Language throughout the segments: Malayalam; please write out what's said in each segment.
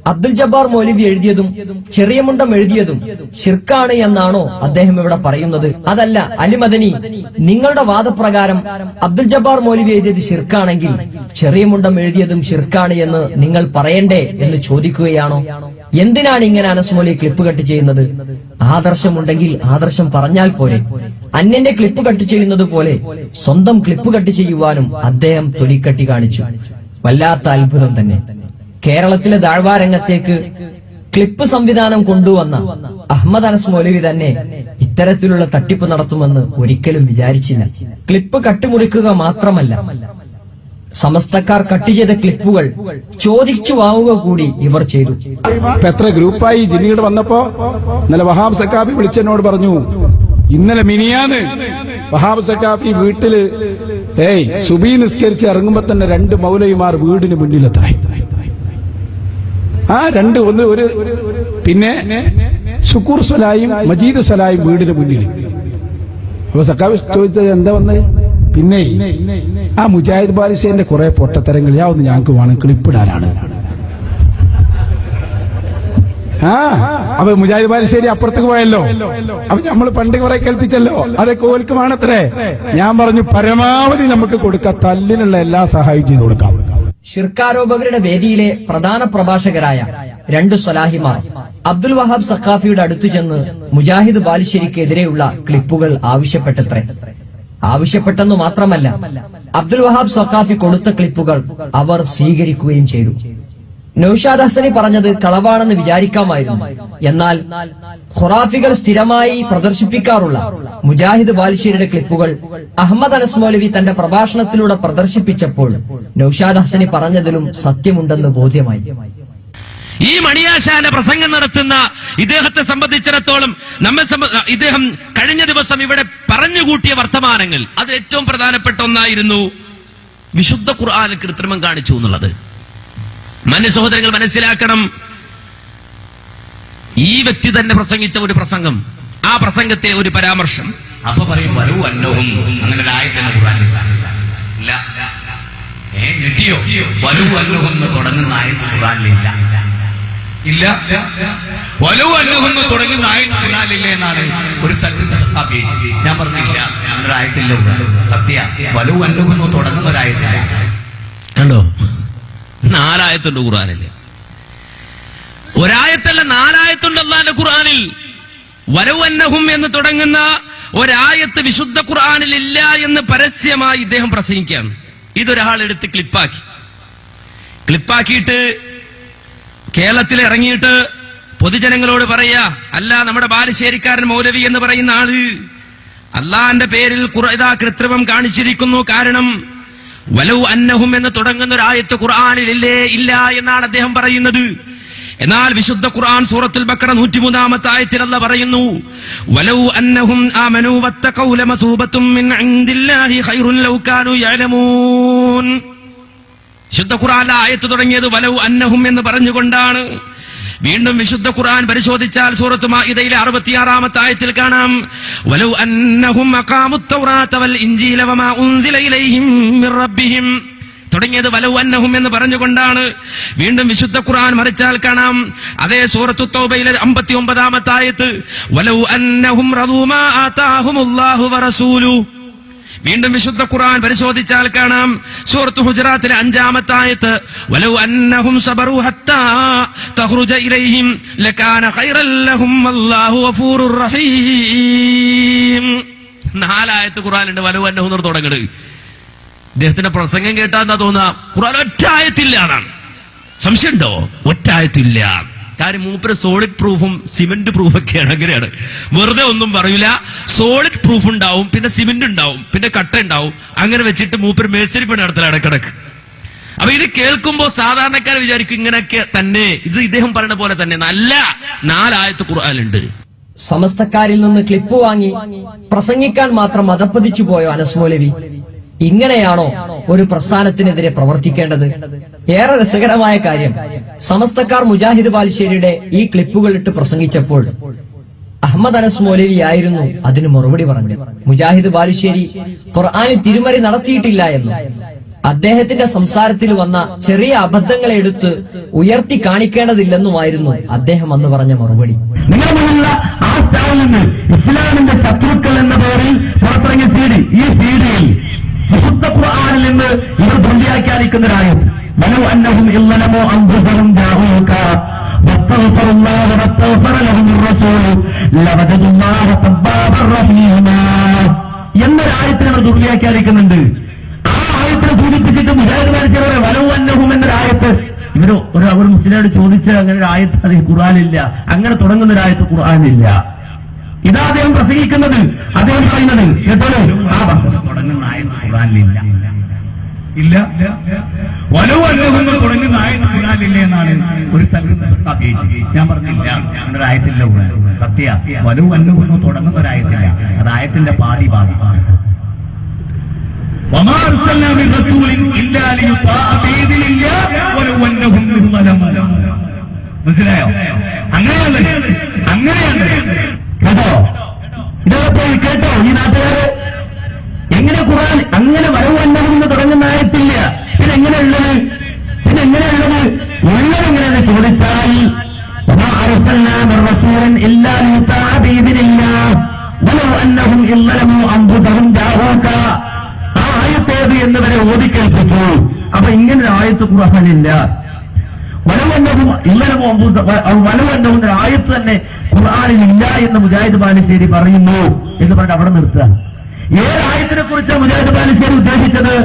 അബ്ദുൽ ജബ്ബാർ മൗലവി എഴുതിയതും ചെറിയ മുണ്ടം എഴുതിയതും ശിർക്കാണ് എന്നാണോ അദ്ദേഹം ഇവിടെ പറയുന്നത്? അതല്ല, അലി മദനി, നിങ്ങളുടെ വാദപ്രകാരം അബ്ദുൽ ജബ്ബാർ മൗലവി എഴുതിയത് ശിർക്കാണെങ്കിൽ ചെറിയ മുണ്ടം എഴുതിയതും ശിർക്കാണ് എന്ന് നിങ്ങൾ പറയണ്ടേ എന്ന് ചോദിക്കുകയാണോ? എന്തിനാണ് ഇങ്ങനെ അനസ് മൗലവി ക്ലിപ്പ് കട്ട് ചെയ്യുന്നത്? ആദർശമുണ്ടെങ്കിൽ ആദർശം പറഞ്ഞാൽ പോരെ. അന്യന്റെ ക്ലിപ്പ് കട്ട് ചെയ്യുന്നത് പോലെ സ്വന്തം ക്ലിപ്പ് കട്ട് ചെയ്യുവാനും അദ്ദേഹം തൊലിക്കട്ടി കാണിച്ചു. വല്ലാത്ത അത്ഭുതം തന്നെ. കേരളത്തിലെ ദഅ്വാ രംഗത്തേക്ക് ക്ലിപ്പ് സംവിധാനം കൊണ്ടുവന്ന അഹമ്മദ് അനസ് മൗലവി തന്നെ ഇത്തരത്തിലുള്ള തട്ടിപ്പ് നടത്തുമെന്ന് ഒരിക്കലും വിചാരിച്ചില്ല. ക്ലിപ്പ് കട്ടുമുറിക്കുക മാത്രമല്ല, സമസ്തക്കാർ കട്ട് ചെയ്ത ക്ലിപ്പുകൾ ചോദിച്ചു വാങ്ങുക കൂടി ഇവർ ചെയ്തു. എത്ര ഗ്രൂപ്പായി ജിന്നിയോട് വന്നപ്പോ ഇന്നലെ വഹാബ് സക്കാഫി വിളിച്ചെന്നോട് പറഞ്ഞു, ഇന്നലെ മിനിയാന്ന് വഹാബ് സക്കാഫി വീട്ടില് സുബീ നിസ്കരിച്ച് ഇറങ്ങുമ്പോ തന്നെ 2 മൗലവിമാർ വീടിന് മുന്നിലെത്തായി. ഒരു പിന്നെ ശുക്കൂർ സലായും മജീദ് സലായും വീടിന് മുന്നിൽ. അപ്പൊ സക്കാഫി ചോദിച്ചത് എന്താ വന്നേ? പിന്നെ ആ മുജാഹിദ് ബാലിശേന്റെ കുറെ പൊട്ടത്തരങ്ങൾ ഒന്ന് ഞങ്ങൾക്ക് വേണം, ക്ലിപ്പിടാനാണ്. അപ്പൊ മുജാഹിദ് ബാലിശ്ശേരി അപ്പുറത്തേക്ക് പോയല്ലോ. അപ്പൊ നമ്മൾ പണ്ട് കുറെ കേൾപ്പിച്ചല്ലോ, അതൊക്കെ ഓൽക്ക് വേണത്രേ. ഞാൻ പറഞ്ഞു പരമാവധി നമുക്ക് കൊടുക്കാം, തല്ലിനുള്ള എല്ലാ സഹായവും ചെയ്തു കൊടുക്കാം. ശിർക്കാരോപകരുടെ വേദിയിലെ പ്രധാന പ്രഭാഷകരായ 2 സ്വലാഹിമാർ അബ്ദുൽ വഹാബ് സഖാഫിയുടെ അടുത്തു ചെന്ന് മുജാഹിദ് ബാലിശ്ശേരിക്കെതിരെയുള്ള ക്ലിപ്പുകൾ ആവശ്യപ്പെട്ടത്രേ. ആവശ്യപ്പെട്ടെന്നു മാത്രമല്ല, അബ്ദുൽ വഹാബ് സഖാഫി കൊടുത്ത ക്ലിപ്പുകൾ അവർ സ്വീകരിക്കുകയും ചെയ്തു. നൌഷാദ് ഹസനി പറഞ്ഞത് കളവാണെന്ന് വിചാരിക്കാമായിരുന്നു. എന്നാൽ ഖുറാഫികൾ സ്ഥിരമായി പ്രദർശിപ്പിക്കാറുള്ള മുജാഹിദ് ബാലിശ്ശേരിയുടെ ക്ലിപ്പുകൾ അഹമ്മദ് അനസ് മൗലവി തന്റെ പ്രഭാഷണത്തിലൂടെ പ്രദർശിപ്പിച്ചപ്പോൾ നൌഷാദ് ഹസനി പറഞ്ഞതിലും സത്യമുണ്ടെന്ന് ബോധ്യമായി. ഈ മണിയാശാന്റെ പ്രസംഗം നടത്തുന്ന ഇദ്ദേഹത്തെ സംബന്ധിച്ചിടത്തോളം ഇദ്ദേഹം കഴിഞ്ഞ ദിവസം ഇവിടെ പറഞ്ഞുകൂട്ടിയ വർത്തമാനങ്ങൾ അത് ഏറ്റവും പ്രധാനപ്പെട്ട ഒന്നായിരുന്നു വിശുദ്ധ ഖുർആനിൽ കൃത്രിമം കാണിച്ചു എന്നുള്ളത്. സഹോദരങ്ങൾ മനസ്സിലാക്കണം, ഈ വ്യക്തി തന്നെ പ്രസംഗിച്ച ഒരു പ്രസംഗം, ആ പ്രസംഗത്തെ ഒരു പരാമർശം അപ്പൊ പറയും വലു അന്നഹും, അങ്ങനെ ഒരു ആയത്തന്നെ ഖുർആനിൽ ഇല്ല. ഞെട്ടിയോ? വലു അന്നഹും എന്ന് തുടങ്ങുന്ന ആയത്ത് ഖുർആനിലില്ല. ഇല്ല, വലു അന്നഹും എന്ന് തുടങ്ങുന്ന ആയത്ത് ഖുർആനിലില്ല എന്നാണ് ഒരു സ്ഥലത്ത് സഖാഫി. ഞാൻ പറഞ്ഞില്ല, അങ്ങനെ ഒരു ആയത്തില്ല. സത്യ വലു അന്നഹും എന്ന് തുടങ്ങുന്ന ഒരു ആയത്തില്ല. കണ്ടോ? 4 ആയത്തുണ്ട് ഖുർആനില്. ഒരായത്തല്ല, 4 ആയത്തുണ്ട് അല്ലാഹുവിന്റെ ഖുർആനിൽ. വലൗ അന്നഹും എന്ന് തുടങ്ങുന്ന ഒരായത്ത് വിശുദ്ധ ഖുർആനിൽ ഇല്ല എന്ന് പരസ്യമായി ഇദ്ദേഹം പ്രസംഗിക്കുകയാണ്. ഇതൊരാൾ എടുത്ത് ക്ലിപ്പാക്കിയിട്ട് കേരളത്തിൽ ഇറങ്ങിയിട്ട് പൊതുജനങ്ങളോട് പറയാ, അല്ല നമ്മുടെ ബാലുശ്ശേരിക്കാരൻ മൗലവി എന്ന് പറയുന്ന ആള് അള്ളാന്റെ പേരിൽ കൃത്രിമം കാണിച്ചിരിക്കുന്നു. കാരണം വലൗ അന്നഹും എന്ന് തുടങ്ങുന്ന ഒരു ആയത്ത് ഖുർആനിൽ ഇല്ല എന്നാണ് അദ്ദേഹം പറയുന്നത്. എന്നാൽ വിശുദ്ധ ഖുർആൻ സൂറത്തുൽ ബഖറ 103-ാമത്തെ ആയത്തിൽ അല്ലാഹു പറയുന്നു, വലൗ അന്നഹും ആമനൂ വത്തഖൗ ലമസൂബത്തും മിൻ ഇൻദില്ലാഹി ഖൈറുൻ ലൗ കാനൂ യഅലമൂൻ. വിശുദ്ധ ഖുർആനിലെ ആയത്ത് തുടങ്ങിയത് വലൗ അന്നഹും എന്ന് പറഞ്ഞുകൊണ്ടാണ്. വീണ്ടും വിശുദ്ധ ഖുർആൻ പരിശോധിച്ചാൽ സൂറത്ത് മാഇദയിലെ 66-ാമത്തെ ആയത്തിൽ കാണാം, വലൗ അന്നഹും അഖാമുത് തൗറാത വൽ ഇൻജീല വമാ ഉൻസില ഇലൈഹിം മിർ റബ്ബിഹിം തുടങ്ങിയത് വലൗ അന്നഹും എന്ന് പറഞ്ഞുകൊണ്ടാണ്. വീണ്ടും വിശുദ്ധ ഖുർആൻ മറിച്ചാൽ കാണാം, അതേ സൂറത്തു തൗബയിലെ 59-ാമത്തെ ആയത്ത്, വലൗ അന്നഹും റദൂ മാ ആതാഹുമുല്ലാഹു വറസൂലുഹു. വീണ്ടും വിശുദ്ധ ഖുർആൻ പരിശോധിച്ചാൽ കാണാം, സൂറത്ത് ഹുജറാത്തിലെ 5-ാമത്തെ ആയത്ത്, വലൗ അന്നഹും സബറൂ ഹത്താ തഖ്റുജ ഇലൈഹിം ലകാന ഖൈറൻ ലഹും വല്ലാഹു ഗഫൂറുർ റഹീം. 4 ആയത്ത് ഖുർആനിലുണ്ട് വലൗ അന്നഹും എന്ന് തുടങ്ങുന്നത്. ഇദ്ദേഹത്തിന്റെ പ്രസംഗം കേട്ടാ എന്താ തോന്നുക? ഖുർആൻ ഒറ്റ ആയത്തില്ല എന്നാണ്. സംശയമുണ്ടോ? ഒറ്റ ആയത്തില്ല. കാര്യം മൂപ്പര് സോളിഡ് പ്രൂഫും സിമെന്റ് പ്രൂഫൊക്കെയാണ്. അങ്ങനെയാണ്, വെറുതെ ഒന്നും പറയൂല. സോളിഡ് പ്രൂഫ് ഉണ്ടാവും, പിന്നെ സിമെന്റ് ഉണ്ടാവും, പിന്നെ കട്ട ഉണ്ടാവും. അങ്ങനെ വെച്ചിട്ട് മൂപ്പര് മേസ്തിരി പണി നടത്തലാണ് ഇടക്കിടക്ക്. അപ്പൊ ഇത് കേൾക്കുമ്പോ സാധാരണക്കാർ വിചാരിക്കും ഇങ്ങനെയൊക്കെ തന്നെ, ഇത് ഇദ്ദേഹം പറയുന്ന പോലെ തന്നെ. നല്ല 4 ആയത്ത് ഖുർആനിലുണ്ട്. സമസ്തക്കാരിൽ നിന്ന് ക്ലിപ്പ് വാങ്ങി പ്രസംഗിക്കാൻ മാത്രം മതപ്പതിച്ചു പോയോ അനസ് മൗലവി? ഇങ്ങനെയാണോ ഒരു പ്രസ്ഥാനത്തിനെതിരെ പ്രവർത്തിക്കേണ്ടത്? ഏറെ രസകരമായ കാര്യം, സമസ്തക്കാർ മുജാഹിദ് ബാലുശ്ശേരിയുടെ ഈ ക്ലിപ്പുകൾ ഇട്ട് പ്രസംഗിച്ചപ്പോൾ അഹമ്മദ് അനസ് മൗലവി ആയിരുന്നു അതിന് മറുപടി പറഞ്ഞത്. മുജാഹിദ് ബാലുശ്ശേരി ഖുർആനിൽ തിരുമറി നടത്തിയിട്ടില്ല എന്നും അദ്ദേഹത്തിന്റെ സംസാരത്തിൽ വന്ന ചെറിയ അബദ്ധങ്ങളെ എടുത്ത് ഉയർത്തി കാണിക്കേണ്ടതില്ലെന്നുമായിരുന്നു അദ്ദേഹം അന്ന് പറഞ്ഞ മറുപടി. നിങ്ങളുടെ മുന്നിലുള്ള ആ സ്റ്റാളിൽ നിന്ന് ഇസ്ലാമിന്റെ ശത്രുക്കൾ എന്ന പേരിൽ പുറത്തിറങ്ങിയ സീഡി, ഈ സീഡിയിൽ വിശുദ്ധ ഖുർആനിൽ നിന്ന് ഇവർ ഭംഗിയാക്കിയാലിക്കുന്നവരായും വലൗ അന്നഹും ഇല്ലമോ അൻഫുസഹും ജാഊക വസ്തഗ്ഫറുല്ലാഹ വസ്തഗ്ഫറ ലഹുർ റസൂൽ ലവജദുല്ലാഹ തവ്വാബർ റഹീമാ എന്നൊരായത്തിനെ അവർ ദുർവ്യാഖ്യാനിക്കുന്നുണ്ട്. ആ ആയത്തിനെ സൂചിപ്പിച്ചിട്ട് മുജാഹിദുമാർ ചിലരെ വലൗ അന്നഹും എന്നൊരായത്ത് ഒരു മുസ്ലിമോട് ചോദിച്ച് അങ്ങനെ ഒരു ആയത്ത് അത് ഖുർആനില്ല, അങ്ങനെ തുടങ്ങുന്ന ഒരു ആയത്ത് ഖുർആനില്ല. ഇതാ അദ്ദേഹം പ്രസംഗിക്കുന്നത്, അദ്ദേഹം പറയുന്നത് കേട്ടോളൂ. ആ തുടങ്ങുന്ന ആയത്ത് ഖുർആനിലില്ല, ഇല്ല. വലൗ അന്നഹും തുടങ്ങുന്ന ആയത്ത് ഖുർആനില്ല എന്നാണ് ഒരു സ്ഥലത്ത് ഞാൻ പറഞ്ഞില്ല, അങ്ങനെ ഒരു ആയത്തില്ല സത്യ. വലൗ അന്നഹും തുടങ്ങുന്ന ഒരു ആയത്തില്ല, അത് ആയത്തിന്റെ പാതി ഭാഗം. وما أرسلنا من رسول إلا ليطاع بإذن الله ولو أنهم ظلموا. മനസ്സിലായോ? അങ്ങനെയല്ലേ? കേട്ടോ? ഇതൊക്കെ കേട്ടോ ഈ നാട്ടുകാര്? എങ്ങനെ ഖുർആൻ അങ്ങനെ വരവെന്ന് തുടങ്ങുന്ന ആയത്തില്ല, പിന്നെ എങ്ങനെയുള്ളത്? ഉള്ളതെങ്ങനെയെന്ന് ചോദിച്ചാൽ وما أرسلنا من رسول إلا ليطاع بإذن الله ولو أنهم ظلموا أنفسهم جاءوك. ആയത്തേത് എന്നിവരെ ഓതിക്കേൽപ്പിച്ചു. അപ്പൊ ഇങ്ങനെ ഒരു ആയത്ത് ഖുർആനില്ല. വലവന്നവും ആയത്ത് തന്നെ ഖുർആനിൽ ഇല്ല എന്ന് മുജാഹിദ് ബാലുശ്ശേരി പറയുന്നു എന്ന് പറഞ്ഞിട്ട് അവിടെ നിർത്തുക. ഏതായത്തിനെ കുറിച്ചാണ് മുജാഹിദ് ബാലുശ്ശേരി ഉദ്ദേശിച്ചത്?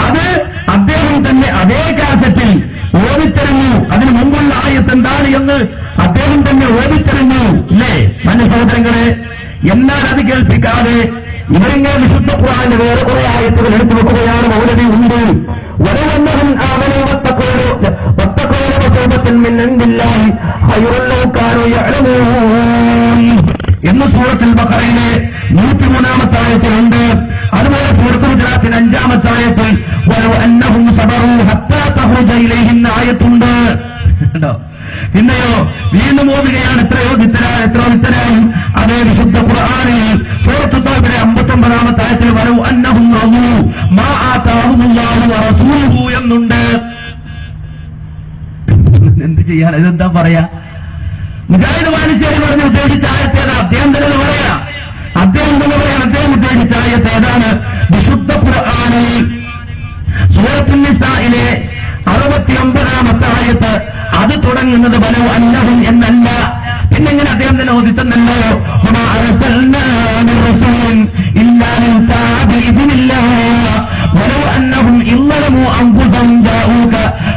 അത് അദ്ദേഹം തന്നെ അതേ കാസറ്റിൽ ഓടിത്തരഞ്ഞു. അതിന് മുമ്പുള്ള ആയത്ത് എന്താണ് എന്ന് അദ്ദേഹം തന്നെ ഓടിത്തരഞ്ഞു, ഇല്ലേ മന്യ സഹോദരങ്ങളെ? എന്നാൽ അത് കേൾപ്പിക്കാതെ ഇവരിങ്ങനെ വിശുദ്ധ ഖുർആനിലെ വേറെ കുറെ ആയത്തുകൾ എടുത്തു വെക്കുകയാണ്. മൗലവി ഉണ്ട് വലവന്നഹും ആമനൂ വത്തഖൂ വതൗബത്തുൻ മിൻ ഇൻദില്ലാഹി ഖൈറുൻ ലൗ കാനൂ യഅലമൂൻ എന്ന് സൂറത്തുൽ ബഖറയിലെ 103-ാമത്തെ ആയത്തിലുണ്ട്. അതുപോലെ സൂറത്തുൽ ഹുജറാത്തിന്റെ 5-ാമത്തെ ആയത്തിൽ വലൗ അന്നഹും സബറൂ ഹത്താ തഖ്റുജ ഇലൈഹിം ആയത്തുണ്ട്. കണ്ടോ? പിന്നെയോ വീണ്ടും ഓതുകയാണ്. എത്രയോ വിത്തരായി അതേ വിശുദ്ധ ഖുർആനിൽ സൂറത്തുൽ തൗബയിലെ 59-ാമത്തെ ആയത്തിൽ വലൗ അന്നഹും റളൂ മാ ആതാഹുമുല്ലാഹു വറസൂലുഹു എന്നുണ്ട്. എന്ത് ചെയ്യാൻ? ഇതെന്താ പറയാ? മുജാഹിദ് ബാലുശ്ശേരി പറഞ്ഞ് ഉദ്ദേശിച്ച ആയത്തേതാ? അദ്ദേഹം തന്നെ പറയാ. അദ്ദേഹം ഉദ്ദേശിച്ച ആയത്ത് ഏതാണ്? വിശുദ്ധ ഖുർആനിൽ സൂറത്തുൻ നിസായിലെ 69-ാമത്തെ ആയത്ത്. അത് തുടങ്ങുന്നത് വലൗ അന്നഹും എന്നല്ല. പിന്നെങ്ങനെ അദ്ദേഹം തന്നെ ഓദിച്ചെന്നല്ലോ വമാ അർസൽനാ മിർ റസൂലിൻ ഇല്ലാ ലിയുതാഅ ബിഇذനില്ലാഹ് വലൗ അന്നഹും ഇല്ലമൂ അൻഫുസഹും ജാഊക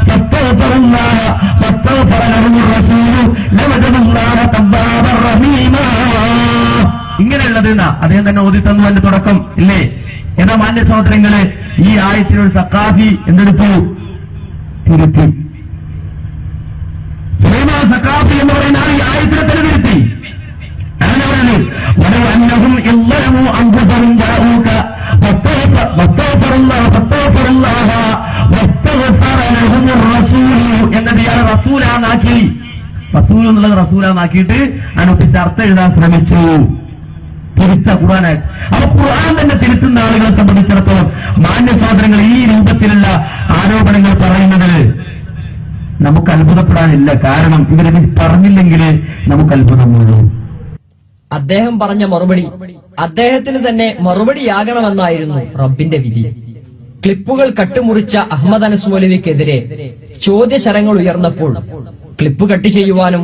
ഫസ്തഗ്ഫിറുല്ലാഹ വസ്തഗ്ഫറ ലഹുർ റസൂൽ ലവജദുല്ലാഹ തവ്വാബർ റഹീമാ. ഇങ്ങനെയുള്ളത് അദ്ദേഹം തന്നെ ഓദിത്തന്നു എന്റെ തുടക്കം, ഇല്ലേ? എന്നാ മാന്യ സഹോദരങ്ങളെ, ഈ ആയത്തിനൊരു സഖാഫി എന്തെടുത്തു? തിരുത്തി. സുലൈമാൻ സഖാഫി എന്ന് പറയുന്ന ഈ ആയത്തിനെ തന്നെ തിരുത്തി. അങ്ങനെ പറയുന്നത് വലൗ അന്നഹും ഇല്ലമൂ അൻഫുസഹും ജാഊക വസ്തഗ്ഫിറുല്ലാഹ വസ്തഗ്ഫറ ലഹുർ റസൂൽ എന്നത് ഇയാൾ റസൂലാന്നാക്കി. റസൂൽ എന്നുള്ളത് റസൂലാന്നാക്കിയിട്ട് അതിനൊപ്പിച്ച് അർത്ഥം എഴുതാൻ ശ്രമിച്ചു. തിരുത്ത ഖുർആനായി. അപ്പൊ ഖുർആൻ തന്നെ തിരുത്തുന്ന ആളുകളെ സംബന്ധിച്ചിടത്തോളം മാന്യ സഹോദരങ്ങൾ ഈ രൂപത്തിലുള്ള ആരോപണങ്ങൾ പറയുന്നത് നമുക്ക് അത്ഭുതപ്പെടാനില്ല. കാരണം ഇവരത് പറഞ്ഞില്ലെങ്കിൽ നമുക്ക് അത്ഭുതമുള്ളൂ. അദ്ദേഹം പറഞ്ഞ മറുപടി അദ്ദേഹത്തിന് തന്നെ മറുപടിയാകണമെന്നായിരുന്നു റബ്ബിന്റെ വിധി. ക്ലിപ്പുകൾ കട്ടുമുറിച്ച അഹമ്മദ് അനസ് മൗലവിക്കെതിരെ ചോദ്യശരങ്ങൾ ഉയർന്നപ്പോൾ ക്ലിപ്പ് കട്ട് ചെയ്യുവാനും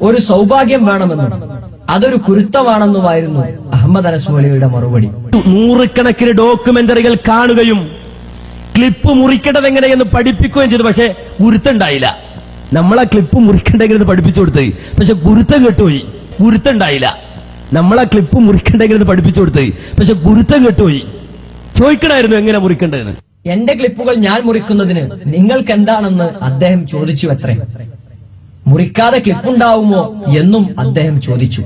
ഒരു സൗഭാഗ്യം വേണമെന്നും അതൊരു കുരുത്തമാണെന്നുമായിരുന്നു അഹമ്മദ് അനസ് മൗലവിയുടെ മറുപടി. 100 ഡോക്യുമെന്ററികൾ കാണുകയും ക്ലിപ്പ് മുറിക്കേണ്ടത് എങ്ങനെയെന്ന് പഠിപ്പിക്കുകയും ചെയ്തു. പക്ഷെ ഗുരുത്തുണ്ടായില്ല. നമ്മളെ ക്ലിപ്പ് മുറിക്കേണ്ടെങ്കിലും പഠിപ്പിച്ചു കൊടുത്ത്, പക്ഷെ ഗുരുത്തം കെട്ടുപോയി. ഗുരുത്തുണ്ടായില്ല. നമ്മളെ ക്ലിപ്പ് മുറിക്കേണ്ടെങ്കിലും പഠിപ്പിച്ചു കൊടുത്ത്, പക്ഷെ ഗുരുത്തം കെട്ടുപോയി. ചോദിക്കണമായിരുന്നു എങ്ങനെ മുറിക്കേണ്ടതെന്ന്. എന്റെ ക്ലിപ്പുകൾ ഞാൻ മുറിക്കുന്നതിന് നിങ്ങൾക്ക് എന്താണെന്ന് അദ്ദേഹം ചോദിച്ചു അത്രേ. മുറിക്കാതെ ക്ലിപ്പുണ്ടാവുമോ എന്നും അദ്ദേഹം ചോദിച്ചു.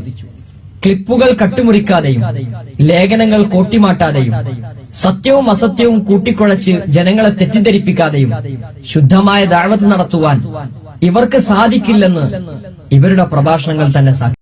ക്ലിപ്പുകൾ കട്ടുമുറിക്കാതെയും ലേഖനങ്ങൾ കോട്ടിമാട്ടാതെയും സത്യവും അസത്യവും കൂട്ടിക്കുഴച്ച് ജനങ്ങളെ തെറ്റിദ്ധരിപ്പിക്കാതെയും ശുദ്ധമായ ദഅവത്ത് നടത്തുവാൻ ഇവർക്ക് സാധിക്കില്ലെന്ന് ഇവരുടെ പ്രഭാഷണങ്ങൾ തന്നെ സാക്ഷി.